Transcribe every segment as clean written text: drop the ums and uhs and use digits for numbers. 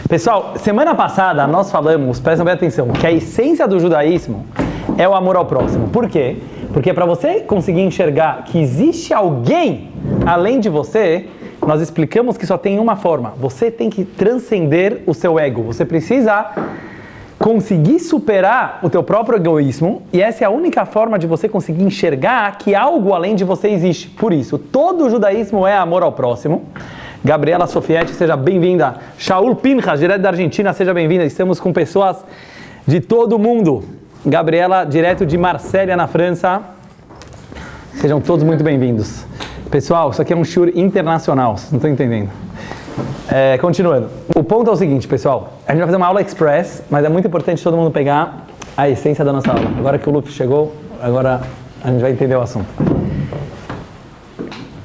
Pessoal, semana passada nós falamos, prestem bem atenção, que a essência do judaísmo é o amor ao próximo. Por quê? Porque para você conseguir enxergar que existe alguém além de você, nós explicamos que só tem uma forma. Você tem que transcender o seu ego. Você precisa conseguir superar o teu próprio egoísmo, e essa é a única forma de você conseguir enxergar que algo além de você existe. Por isso, todo o judaísmo é amor ao próximo. Gabriela Sofietti, seja bem-vinda. Shaul Pinhas, direto da Argentina, seja bem-vinda. Estamos com pessoas de todo o mundo. Gabriela, direto de Marsella, na França. Sejam todos muito bem-vindos. Pessoal, isso aqui é um shiur internacional, vocês não estão entendendo. Continuando. O ponto é o seguinte, pessoal. A gente vai fazer uma aula express, mas é muito importante todo mundo pegar a essência da nossa aula. Agora que o Luffy chegou, agora a gente vai entender o assunto.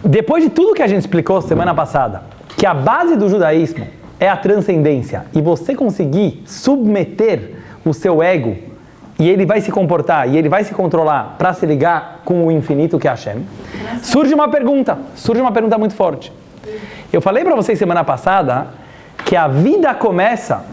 Depois de tudo que a gente explicou semana passada, que a base do judaísmo é a transcendência, e você conseguir submeter o seu ego, e ele vai se comportar, e ele vai se controlar para se ligar com o infinito que é Hashem, surge uma pergunta muito forte. Eu falei para vocês semana passada que a vida começa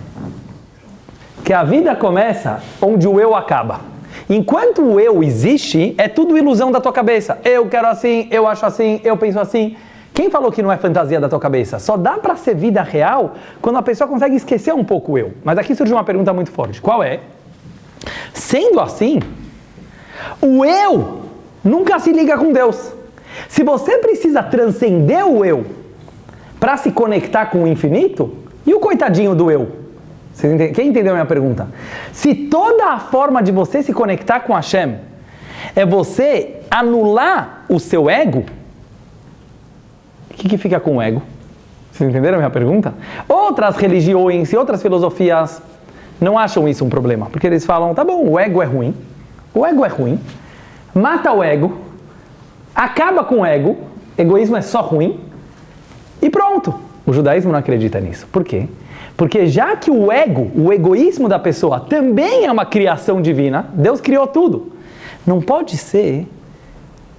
onde o eu acaba. Enquanto o eu existe, é tudo ilusão da tua cabeça. Eu quero assim, eu acho assim, eu penso assim. Quem falou que não é fantasia da tua cabeça? Só dá para ser vida real quando a pessoa consegue esquecer um pouco o eu. Mas aqui surge uma pergunta muito forte. Qual é? Sendo assim, o eu nunca se liga com Deus. Se você precisa transcender o eu para se conectar com o infinito, e o coitadinho do eu? Quem entendeu a minha pergunta? Se toda a forma de você se conectar com Hashem é você anular o seu ego, o que fica com o ego? Vocês entenderam a minha pergunta? Outras religiões e outras filosofias não acham isso um problema, porque eles falam, tá bom, o ego é ruim, mata o ego, acaba com o ego, egoísmo é só ruim, e pronto. O judaísmo não acredita nisso. Por quê? Porque já que o ego, o egoísmo da pessoa também é uma criação divina, Deus criou tudo. Não pode ser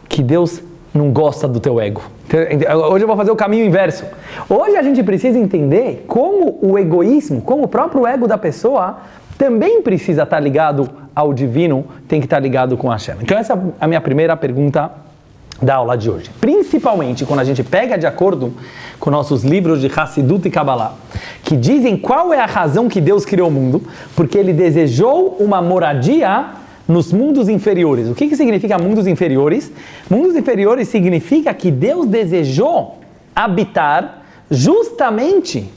que Deus não gosta do teu ego. Hoje eu vou fazer o caminho inverso. Hoje a gente precisa entender como o egoísmo, como o próprio ego da pessoa também precisa estar ligado ao divino, tem que estar ligado com Hashem. Então essa é a minha primeira pergunta da aula de hoje. Principalmente quando a gente pega de acordo com nossos livros de Hassidut e Kabbalah, que dizem qual é a razão que Deus criou o mundo, porque Ele desejou uma moradia nos mundos inferiores. O que significa mundos inferiores? Mundos inferiores significa que Deus desejou habitar justamente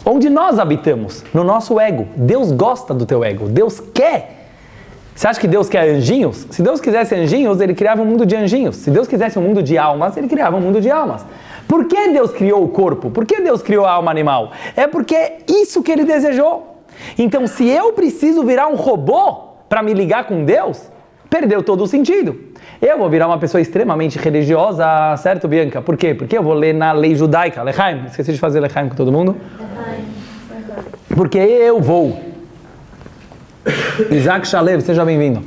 onde nós habitamos, no nosso ego. Deus gosta do teu ego, Deus quer. Você acha que Deus quer anjinhos? Se Deus quisesse anjinhos, Ele criava um mundo de anjinhos. Se Deus quisesse um mundo de almas, Ele criava um mundo de almas. Por que Deus criou o corpo? Por que Deus criou a alma animal? É porque é isso que Ele desejou. Então, se eu preciso virar um robô para me ligar com Deus, perdeu todo o sentido. Eu vou virar uma pessoa extremamente religiosa, certo, Bianca? Por quê? Porque eu vou ler na lei judaica, Lechaim. Esqueci de fazer Lechaim com todo mundo. Porque eu vou. Isaac Shalev, seja bem-vindo.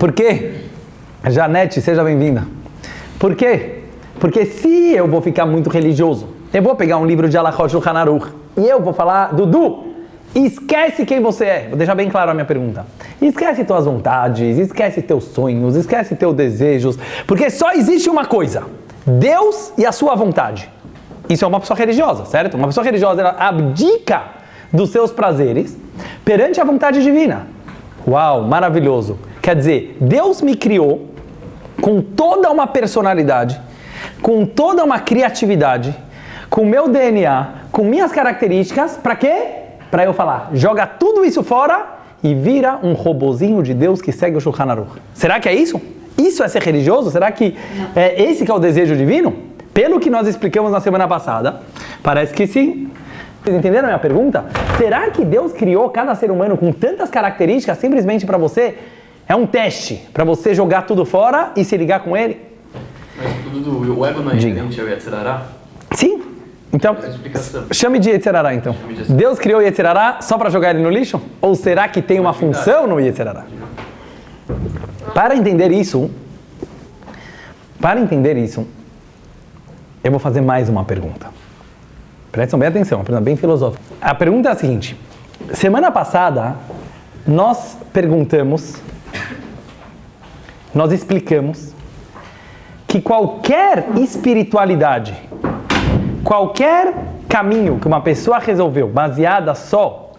Por quê? Janete, seja bem-vinda. Por quê? Porque se eu vou ficar muito religioso, eu vou pegar um livro de Alachot Shulchan Aruch e eu vou falar, Dudu, esquece quem você é. Vou deixar bem claro a minha pergunta. Esquece tuas vontades, esquece teus sonhos, esquece teus desejos, porque só existe uma coisa, Deus e a sua vontade. Isso é uma pessoa religiosa, certo? Uma pessoa religiosa, ela abdica dos seus prazeres perante a vontade divina. Uau, maravilhoso. Quer dizer, Deus me criou com toda uma personalidade, com toda uma criatividade, com meu DNA, com minhas características, para quê? Para eu falar, joga tudo isso fora e vira um robozinho de Deus que segue o Shulchan Aruch. Será que é isso? Isso é ser religioso? Será que é esse que é o desejo divino? Pelo que nós explicamos na semana passada, parece que sim. Vocês entenderam a minha pergunta? Será que Deus criou cada ser humano com tantas características simplesmente para você? É um teste para você jogar tudo fora e se ligar com Ele? Mas tudo o ego não é inerente ao Yetzer Hara? Sim. Então, chame de Yetzer Hara então. Deus criou o Yetzer Hara só para jogar ele no lixo? Ou será que tem uma função no Yetzer Hara? Para entender isso, eu vou fazer mais uma pergunta. Prestem bem atenção, uma pergunta bem filosófica. A pergunta é a seguinte. Semana passada, nós explicamos que qualquer espiritualidade, qualquer caminho que uma pessoa resolveu, baseada só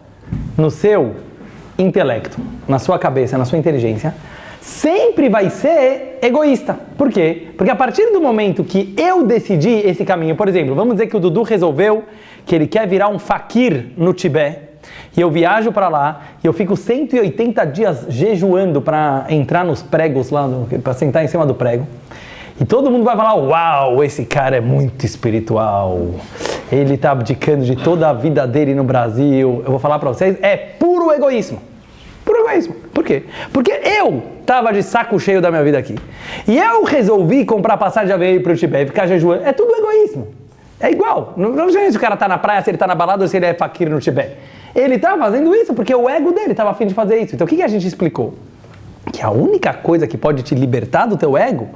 no seu intelecto, na sua cabeça, na sua inteligência, sempre vai ser egoísta. Por quê? Porque a partir do momento que eu decidi esse caminho, por exemplo, vamos dizer que o Dudu resolveu que ele quer virar um fakir no Tibete, e eu viajo para lá, e eu fico 180 dias jejuando para entrar nos pregos lá, para sentar em cima do prego, e todo mundo vai falar, uau, esse cara é muito espiritual, ele está abdicando de toda a vida dele no Brasil. Eu vou falar para vocês, é puro egoísmo. Puro egoísmo. Por quê? Porque eu estava de saco cheio da minha vida aqui. E eu resolvi comprar passagem de avião para o Tibete e ficar jejuando. É tudo egoísmo. É igual. Não sei se o cara está na praia, se ele está na balada ou se ele é fakir no Tibete. Ele está fazendo isso porque o ego dele estava a fim de fazer isso. Então o que a gente explicou? Que a única coisa que pode te libertar do teu ego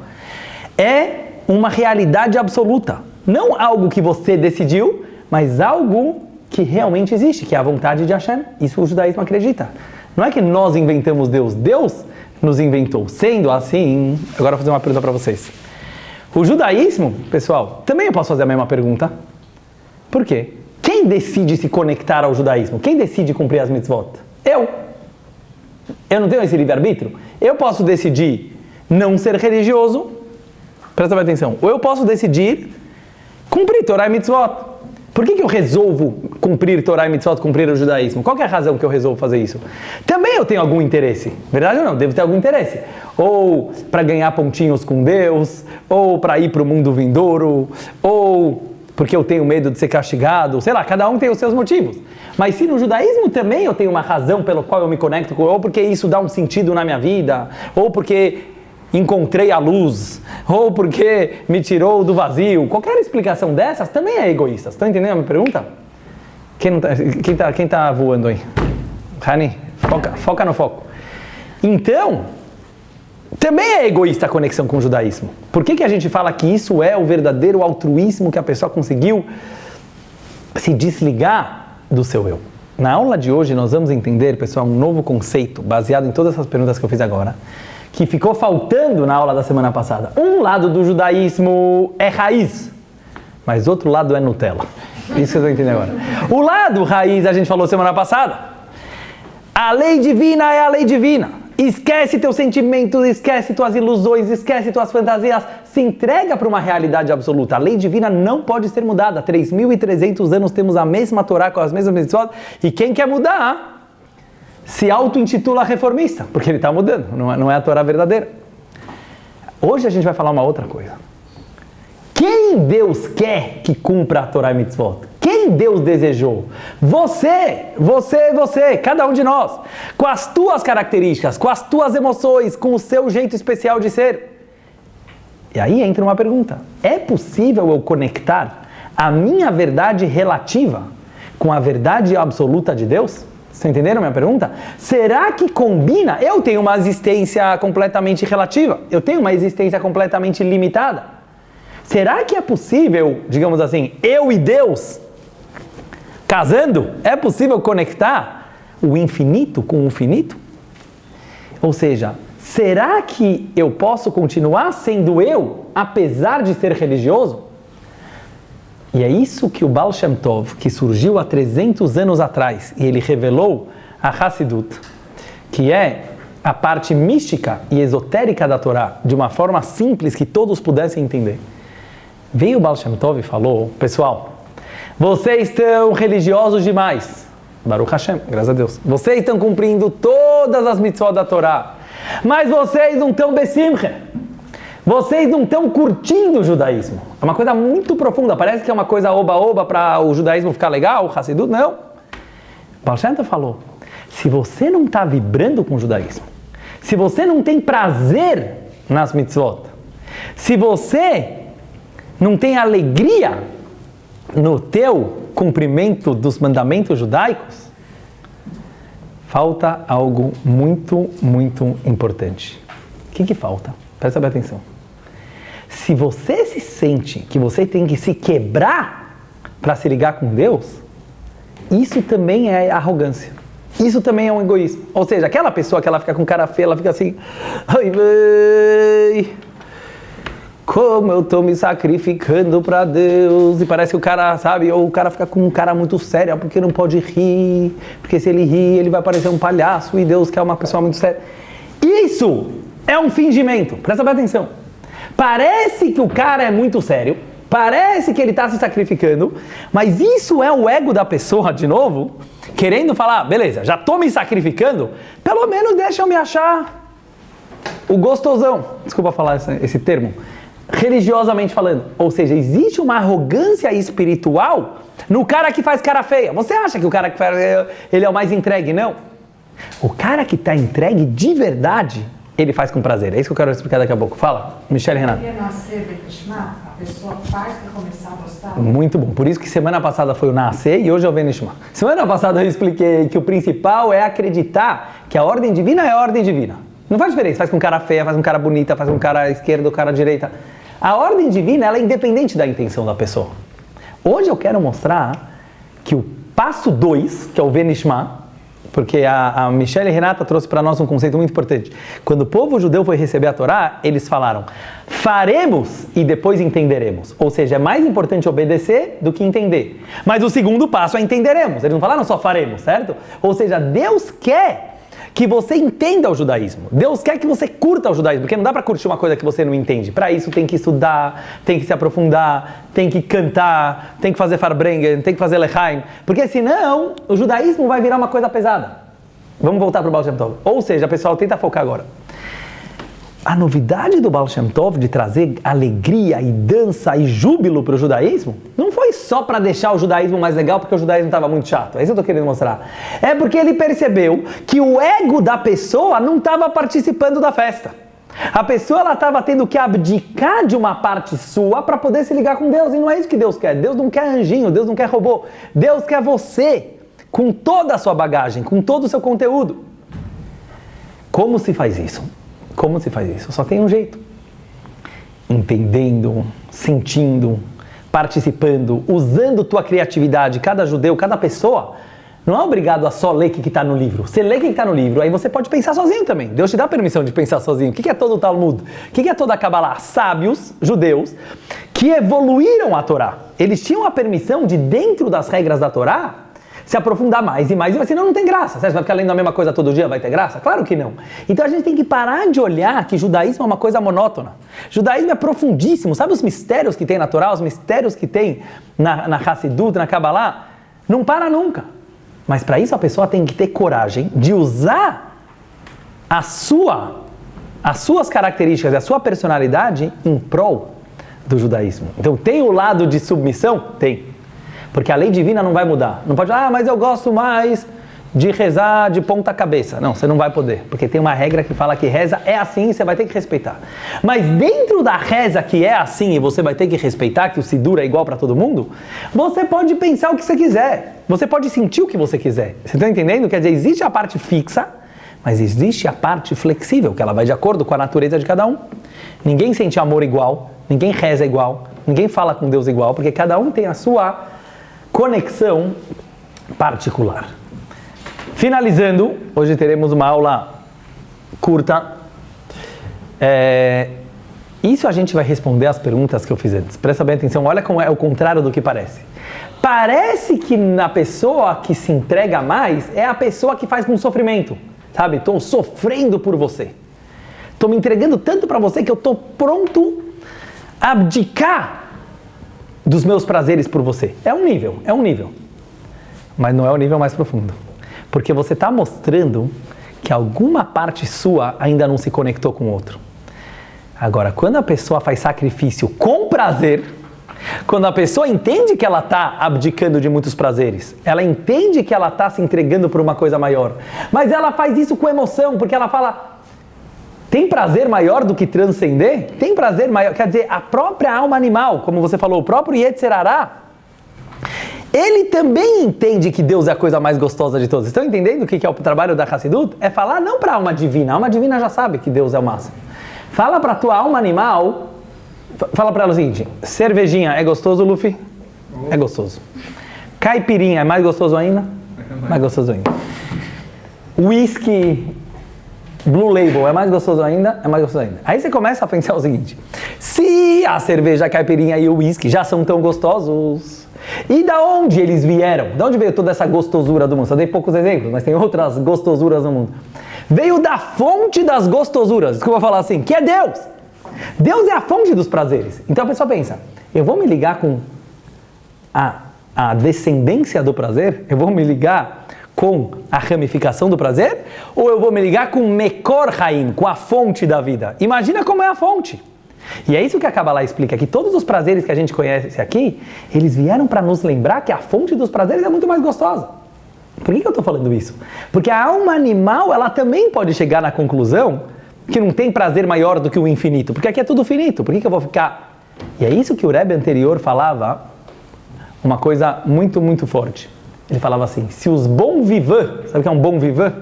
é uma realidade absoluta. Não algo que você decidiu, mas algo que realmente existe, que é a vontade de Hashem. Isso o judaísmo acredita. Não é que nós inventamos Deus, Deus nos inventou. Sendo assim, agora eu vou fazer uma pergunta para vocês. O judaísmo, pessoal, também eu posso fazer a mesma pergunta. Por quê? Quem decide se conectar ao judaísmo? Quem decide cumprir as mitzvot? Eu. Eu não tenho esse livre-arbítrio? Eu posso decidir não ser religioso, presta bem atenção, ou eu posso decidir cumprir Torá e mitzvot. Por que eu resolvo cumprir Torá e mitzvot, cumprir o judaísmo? Qual que é a razão que eu resolvo fazer isso? Também eu tenho algum interesse, verdade ou não? Devo ter algum interesse. Ou para ganhar pontinhos com Deus, ou para ir para o mundo vindouro, ou porque eu tenho medo de ser castigado, sei lá, cada um tem os seus motivos. Mas se no judaísmo também eu tenho uma razão pelo qual eu me conecto, ou porque isso dá um sentido na minha vida, ou porque encontrei a luz, ou porque me tirou do vazio, qualquer explicação dessas também é egoísta. Estão entendendo a minha pergunta? Quem tá voando aí? Rani, foca no foco. Então, também é egoísta a conexão com o judaísmo. Por que a gente fala que isso é o verdadeiro altruísmo que a pessoa conseguiu se desligar do seu eu? Na aula de hoje nós vamos entender, pessoal, um novo conceito baseado em todas essas perguntas que eu fiz agora, que ficou faltando na aula da semana passada. Um lado do judaísmo é raiz, mas outro lado é Nutella. Isso vocês vão entender agora. O lado raiz a gente falou semana passada. A lei divina é a lei divina. Esquece teus sentimentos, esquece tuas ilusões, esquece tuas fantasias. Se entrega para uma realidade absoluta. A lei divina não pode ser mudada. 3.300 anos temos a mesma Torá com as mesmas mitzvot. E quem quer mudar se auto-intitula reformista, porque ele está mudando, não é a Torá verdadeira. Hoje a gente vai falar uma outra coisa. Quem Deus quer que cumpra a Torá e mitzvot? Quem Deus desejou? Você, cada um de nós, com as tuas características, com as tuas emoções, com o seu jeito especial de ser. E aí entra uma pergunta. É possível eu conectar a minha verdade relativa com a verdade absoluta de Deus? Vocês entenderam a minha pergunta? Será que combina? Eu tenho uma existência completamente relativa. Eu tenho uma existência completamente limitada. Será que é possível, digamos assim, eu e Deus, casando, é possível conectar o infinito com o finito? Ou seja, será que eu posso continuar sendo eu, apesar de ser religioso? E é isso que o Baal Shem Tov, que surgiu há 300 anos atrás, e ele revelou a Hassidut, que é a parte mística e esotérica da Torá, de uma forma simples que todos pudessem entender. Veio o Baal Shem Tov e falou, pessoal, vocês estão religiosos demais. Baruch Hashem, graças a Deus. Vocês estão cumprindo todas as mitzvot da Torá, mas vocês não estão besimcha. Vocês não estão curtindo o judaísmo. É uma coisa muito profunda. Parece que é uma coisa oba-oba para o judaísmo ficar legal, o Hassidut. Não. Baal Shem Tov falou, se você não está vibrando com o judaísmo, se você não tem prazer nas mitzvot, se você não tem alegria no teu cumprimento dos mandamentos judaicos, falta algo muito, muito importante. O que falta? Presta bem atenção. Se você se sente que você tem que se quebrar para se ligar com Deus, isso também é arrogância. Isso também é um egoísmo. Ou seja, aquela pessoa que ela fica com cara feia, ela fica assim, ai, véi, como eu tô me sacrificando para Deus. E parece que o cara, sabe, ou o cara fica com um cara muito sério, porque não pode rir, porque se ele rir, ele vai parecer um palhaço, e Deus quer uma pessoa muito séria. Isso é um fingimento, presta bem atenção. Parece que o cara é muito sério, parece que ele está se sacrificando, mas isso é o ego da pessoa, de novo, querendo falar, beleza, já estou me sacrificando, pelo menos deixa eu me achar o gostosão. Desculpa falar esse termo. Religiosamente falando. Ou seja, existe uma arrogância espiritual no cara que faz cara feia. Você acha que o cara que faz, ele é o mais entregue? Não. O cara que está entregue de verdade, ele faz com prazer. É isso que eu quero explicar daqui a pouco. Fala, Michele Renato. A pessoa faz para começar a gostar. Muito bom. Por isso que semana passada foi o Nascer e hoje é o Venishma. Semana passada eu expliquei que o principal é acreditar que a ordem divina é a ordem divina. Não faz diferença, faz com cara feia, faz com cara bonita, faz com cara esquerda ou cara direita. A ordem divina, ela é independente da intenção da pessoa. Hoje eu quero mostrar que o passo 2, que é o Venishma, porque a Michele Renata trouxe para nós um conceito muito importante. Quando o povo judeu foi receber a Torá, eles falaram, faremos e depois entenderemos. Ou seja, é mais importante obedecer do que entender. Mas o segundo passo é entenderemos. Eles não falaram só faremos, certo? Ou seja, Deus quer que você entenda o judaísmo. Deus quer que você curta o judaísmo, porque não dá para curtir uma coisa que você não entende. Para isso tem que estudar, tem que se aprofundar, tem que cantar, tem que fazer Farbrengen, tem que fazer Lechaim, porque senão o judaísmo vai virar uma coisa pesada. Vamos voltar para o Baal Shem Tov. Ou seja, pessoal, tenta focar agora. A novidade do Baal Shem Tov de trazer alegria e dança e júbilo para o judaísmo não foi só para deixar o judaísmo mais legal porque o judaísmo estava muito chato. É isso que eu estou querendo mostrar. É porque ele percebeu que o ego da pessoa não estava participando da festa. A pessoa estava tendo que abdicar de uma parte sua para poder se ligar com Deus. E não é isso que Deus quer. Deus não quer anjinho, Deus não quer robô. Deus quer você com toda a sua bagagem, com todo o seu conteúdo. Como se faz isso? Como se faz isso? Só tem um jeito. Entendendo, sentindo, participando, usando tua criatividade. Cada judeu, cada pessoa, não é obrigado a só ler o que está no livro. Você lê o que está no livro, aí você pode pensar sozinho também. Deus te dá permissão de pensar sozinho. O que é todo o Talmud? O que é toda a Kabbalah? Sábios, judeus, que evoluíram a Torá. Eles tinham a permissão de, dentro das regras da Torá, se aprofundar mais e mais, senão não tem graça. Você vai ficar lendo a mesma coisa todo dia, vai ter graça? Claro que não. Então a gente tem que parar de olhar que judaísmo é uma coisa monótona. Judaísmo é profundíssimo. Sabe os mistérios que tem na Torá, os mistérios que tem na Hassidut, na Kabbalah? Não para nunca. Mas para isso a pessoa tem que ter coragem de usar as suas características e a sua personalidade em prol do judaísmo. Então tem o lado de submissão? Tem. Porque a lei divina não vai mudar. Não pode falar, mas eu gosto mais de rezar de ponta cabeça. Não, você não vai poder. Porque tem uma regra que fala que reza é assim e você vai ter que respeitar. Mas dentro da reza que é assim e você vai ter que respeitar, que o Sidur é igual para todo mundo, você pode pensar o que você quiser. Você pode sentir o que você quiser. Você está entendendo? Quer dizer, existe a parte fixa, mas existe a parte flexível, que ela vai de acordo com a natureza de cada um. Ninguém sente amor igual, ninguém reza igual, ninguém fala com Deus igual, porque cada um tem a sua conexão particular. Finalizando, hoje teremos uma aula curta. Isso a gente vai responder as perguntas que eu fiz antes. Presta bem atenção, olha como é o contrário do que parece. Parece que a pessoa que se entrega mais é a pessoa que faz com sofrimento. Sabe, estou sofrendo por você. Estou me entregando tanto para você que eu estou pronto a abdicar dos meus prazeres por você. É um nível. Mas não é o nível mais profundo. Porque você está mostrando que alguma parte sua ainda não se conectou com o outro. Agora, quando a pessoa faz sacrifício com prazer, quando a pessoa entende que ela está abdicando de muitos prazeres, ela entende que ela está se entregando por uma coisa maior, mas ela faz isso com emoção, porque ela fala, tem prazer maior do que transcender? Tem prazer maior, quer dizer, a própria alma animal, como você falou, o próprio Yetzer Hará, ele também entende que Deus é a coisa mais gostosa de todas. Estão entendendo o que é o trabalho da Hassidut? É falar não para a alma divina. A alma divina já sabe que Deus é o máximo. Fala para a tua alma animal, fala para ela o seguinte, cervejinha é gostoso, Luffy? É gostoso. Caipirinha é mais gostoso ainda? Mais gostoso ainda. Whisky Blue Label é mais gostoso ainda? É mais gostoso ainda. Aí você começa a pensar o seguinte: se a cerveja, a caipirinha e o whisky já são tão gostosos, e da onde eles vieram? De onde veio toda essa gostosura do mundo? Só dei poucos exemplos, mas tem outras gostosuras no mundo. Veio da fonte das gostosuras, desculpa falar assim, que é Deus. Deus é a fonte dos prazeres. Então a pessoa pensa, eu vou me ligar com a descendência do prazer? Eu vou me ligar com a ramificação do prazer? Ou eu vou me ligar com Mekor Haim, com a fonte da vida? Imagina como é a fonte. E é isso que a Kabbalah explica, que todos os prazeres que a gente conhece aqui, eles vieram para nos lembrar que a fonte dos prazeres é muito mais gostosa. Por que eu estou falando isso? Porque a alma animal, ela também pode chegar na conclusão que não tem prazer maior do que o infinito, porque aqui é tudo finito, por que eu vou ficar... E é isso que o Rebbe anterior falava, uma coisa muito, muito forte. Ele falava assim, se os bons vivants, sabe o que é um bom vivant?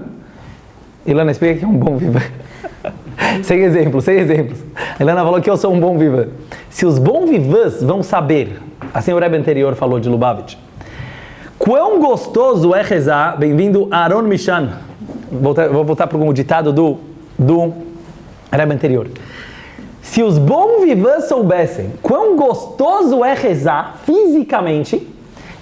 Ilana, explica o que é um bom vivant. Sem exemplos. A Ilana falou que eu sou um bom vivant. Se os bons vivants vão saber, assim o Rebbe anterior falou de Lubavitch, quão gostoso é rezar, bem-vindo Aaron Mishan, vou voltar para o ditado do Rebbe anterior. Se os bons vivants soubessem quão gostoso é rezar fisicamente,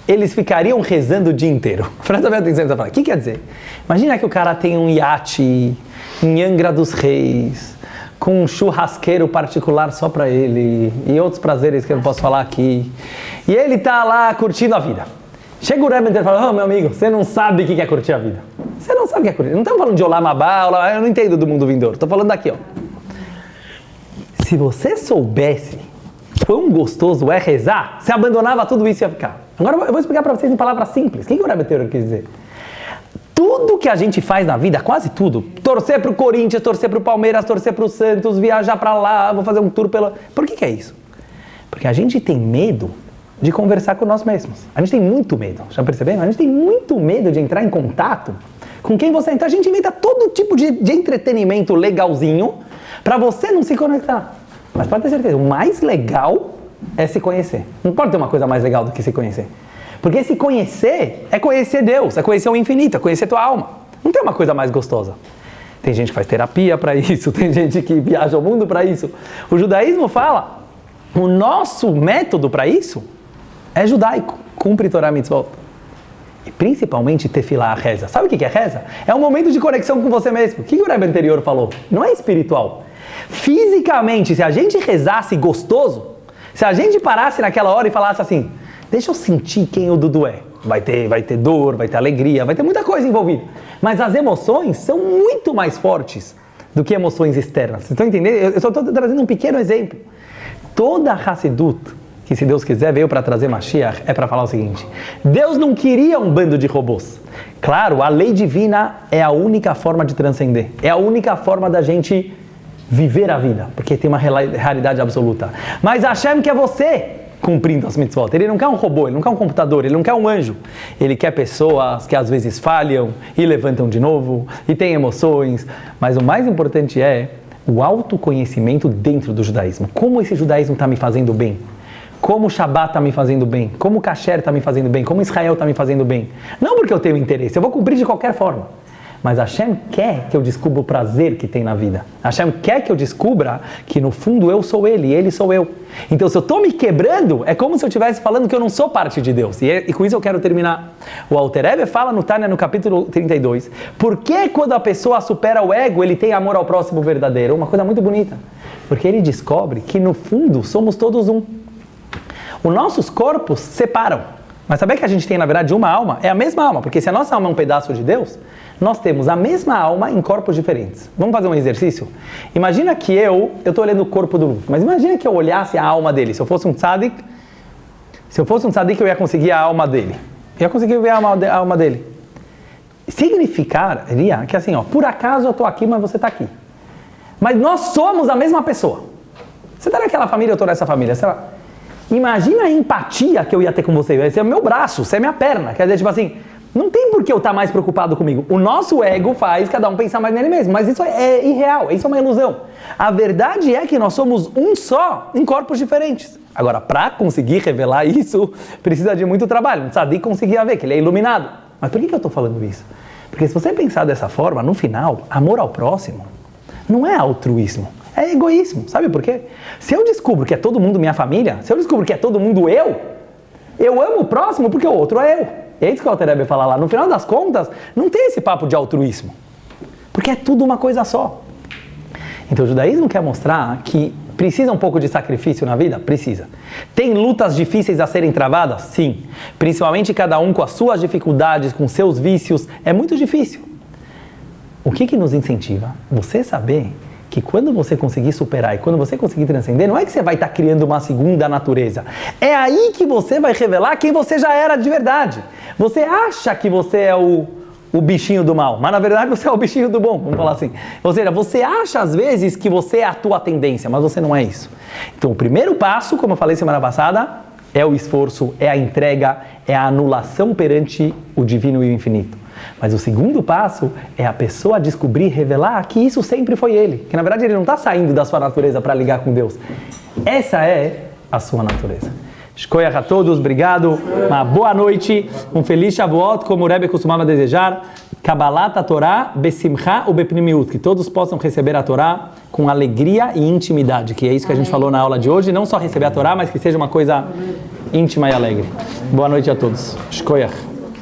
eles ficariam rezando o dia inteiro. Presta bem atenção nessa frase. O que quer dizer? Imagina que o cara tem um iate em Angra dos Reis, com um churrasqueiro particular só para ele, e outros prazeres que eu não posso falar aqui. E ele está lá curtindo a vida. Chega o Rebbe e fala, meu amigo, você não sabe o que é curtir a vida. Você não sabe o que é curtir. Não estamos falando de Olam Haba, eu não entendo do mundo vindouro. Estou falando daqui, ó. Se você soubesse quão gostoso é rezar, você abandonava tudo isso e ia ficar. Agora eu vou explicar para vocês em palavras simples. O que o Rebbe quis dizer? Tudo que a gente faz na vida, quase tudo, torcer para o Corinthians, torcer para o Palmeiras, torcer para o Santos, viajar para lá, vou fazer um tour pela... Por que é isso? Porque a gente tem medo de conversar com nós mesmos. A gente tem muito medo, já perceberam? A gente tem muito medo de entrar em contato com quem você é. Então a gente inventa todo tipo de entretenimento legalzinho para você não se conectar. Mas pode ter certeza, o mais legal é se conhecer. Não pode ter uma coisa mais legal do que se conhecer. Porque se conhecer é conhecer Deus, é conhecer o infinito, é conhecer tua alma. Não tem uma coisa mais gostosa. Tem gente que faz terapia para isso, tem gente que viaja ao mundo para isso. O judaísmo fala, o nosso método para isso é judaico, cumpre Torah Mitzvot. E principalmente tefilá, a reza. Sabe o que é reza? É um momento de conexão com você mesmo. O que o Rebbe anterior falou? Não é espiritual. Fisicamente, se a gente rezasse gostoso, se a gente parasse naquela hora e falasse assim, deixa eu sentir quem o Dudu é. Vai ter dor, vai ter alegria, vai ter muita coisa envolvida. Mas as emoções são muito mais fortes do que emoções externas. Vocês estão entendendo? Eu só estou trazendo um pequeno exemplo. Toda a Hassidut, que se Deus quiser veio para trazer Mashiach, é para falar o seguinte: Deus não queria um bando de robôs. Claro, a lei divina é a única forma de transcender. É a única forma da gente viver a vida, porque tem uma realidade absoluta. Mas Hashem quer você cumprindo as mitzvot. Ele não quer um robô, ele não quer um computador, ele não quer um anjo. Ele quer pessoas que às vezes falham e levantam de novo, e têm emoções. Mas o mais importante é o autoconhecimento dentro do judaísmo. Como esse judaísmo está me fazendo bem? Como o Shabbat está me fazendo bem? Como o Kasher está me fazendo bem? Como Israel está me fazendo bem? Não porque eu tenho interesse, eu vou cumprir de qualquer forma. Mas Hashem quer que eu descubra o prazer que tem na vida. Hashem quer que eu descubra que no fundo eu sou Ele e Ele sou eu. Então se eu estou me quebrando, é como se eu estivesse falando que eu não sou parte de Deus. E com isso eu quero terminar. O Alter Rebbe fala no Tânia, no capítulo 32, por que quando a pessoa supera o ego, ele tem amor ao próximo verdadeiro? Uma coisa muito bonita. Porque ele descobre que no fundo somos todos um. Os nossos corpos separam. Mas saber que a gente tem na verdade uma alma? É a mesma alma. Porque se a nossa alma é um pedaço de Deus, nós temos a mesma alma em corpos diferentes. Vamos fazer um exercício? Imagina que eu estou olhando o corpo do Luf, mas imagina que eu olhasse a alma dele. Se eu fosse um tzadik, eu ia conseguir a alma dele. Eu ia conseguir ver a alma dele. Significaria que assim, por acaso eu estou aqui, mas você está aqui. Mas nós somos a mesma pessoa. Você está naquela família, eu estou nessa família. Sei lá. Imagina a empatia que eu ia ter com você. Esse é o meu braço, você é minha perna. Quer dizer, tipo assim, Não tem por que eu estar mais preocupado comigo. O nosso ego faz cada um pensar mais nele mesmo, mas isso é irreal, isso é uma ilusão. A verdade é que nós somos um só em corpos diferentes. Agora, para conseguir revelar isso, precisa de muito trabalho. O tzadik conseguia ver que ele é iluminado. Mas por que eu estou falando isso? Porque se você pensar dessa forma, no final, amor ao próximo não é altruísmo, é egoísmo. Sabe por quê? Se eu descubro que é todo mundo minha família, se eu descubro que é todo mundo eu amo o próximo porque o outro é eu. É isso que o Alter Rebbe fala lá. No final das contas, não tem esse papo de altruísmo. Porque é tudo uma coisa só. Então o judaísmo quer mostrar que precisa um pouco de sacrifício na vida? Precisa. Tem lutas difíceis a serem travadas? Sim. Principalmente cada um com as suas dificuldades, com seus vícios. É muito difícil. O que nos incentiva? Você saber que quando você conseguir superar e quando você conseguir transcender, não é que você vai estar criando uma segunda natureza. É aí que você vai revelar quem você já era de verdade. Você acha que você é o bichinho do mal, mas na verdade você é o bichinho do bom, vamos falar assim. Ou seja, você acha às vezes que você é a tua tendência, mas você não é isso. Então o primeiro passo, como eu falei semana passada, é o esforço, é a entrega, é a anulação perante o divino e o infinito. Mas o segundo passo é a pessoa descobrir, revelar que isso sempre foi ele. Que na verdade ele não está saindo da sua natureza para ligar com Deus. Essa é a sua natureza. Shkoyach a todos, obrigado, uma boa noite, um feliz Shavuot, como o Rebbe costumava desejar, Kabbalat a Torá, Besimcha ou Bepnimiut, que todos possam receber a Torá com alegria e intimidade, que é isso que a gente falou na aula de hoje, não só receber a Torá, mas que seja uma coisa íntima e alegre. Boa noite a todos. Shkoyach.